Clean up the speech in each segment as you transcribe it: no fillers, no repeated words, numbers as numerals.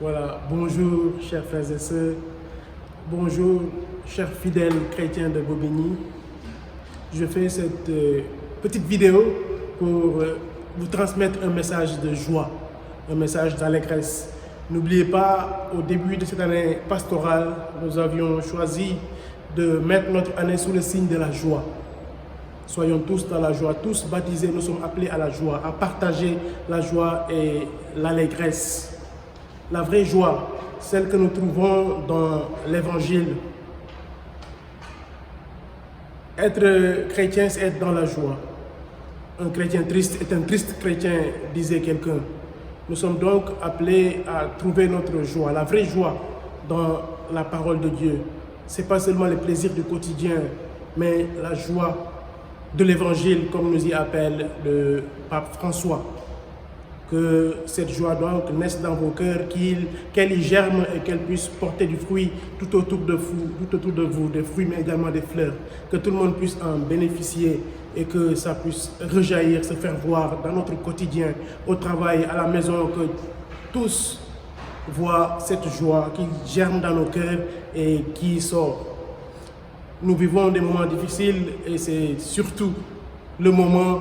Voilà, bonjour chers frères et sœurs, bonjour chers fidèles chrétiens de Bobigny. Je fais cette petite vidéo pour vous transmettre un message de joie, un message d'allégresse. N'oubliez pas, au début de cette année pastorale, nous avions choisi de mettre notre année sous le signe de la joie. Soyons tous dans la joie, tous baptisés, nous sommes appelés à la joie, à partager la joie et l'allégresse. La vraie joie, celle que nous trouvons dans l'Évangile. Être chrétien, c'est être dans la joie. Un chrétien triste est un triste chrétien, disait quelqu'un. Nous sommes donc appelés à trouver notre joie, la vraie joie dans la parole de Dieu. Ce n'est pas seulement les plaisirs du quotidien, mais la joie de l'Évangile, comme nous y appelle le pape François. Que cette joie donc naisse dans vos cœurs, qu'elle y germe et qu'elle puisse porter du fruit tout autour de vous, des fruits mais également des fleurs. Que tout le monde puisse en bénéficier et que ça puisse rejaillir, se faire voir dans notre quotidien, au travail, à la maison, que tous voient cette joie qui germe dans nos cœurs et qui sort. Nous vivons des moments difficiles et c'est surtout le moment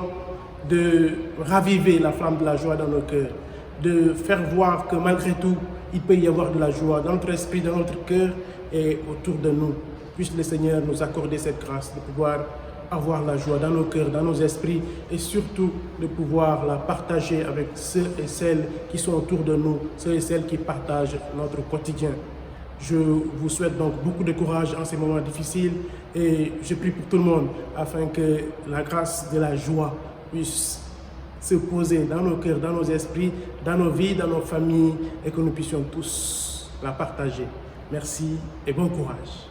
de raviver la flamme de la joie dans nos cœurs, de faire voir que malgré tout, il peut y avoir de la joie dans notre esprit, dans notre cœur et autour de nous. Puisse le Seigneur nous accorder cette grâce de pouvoir avoir la joie dans nos cœurs, dans nos esprits et surtout de pouvoir la partager avec ceux et celles qui sont autour de nous, ceux et celles qui partagent notre quotidien. Je vous souhaite donc beaucoup de courage en ces moments difficiles et je prie pour tout le monde afin que la grâce de la joie puisse se poser dans nos cœurs, dans nos esprits, dans nos vies, dans nos familles et que nous puissions tous la partager. Merci et bon courage.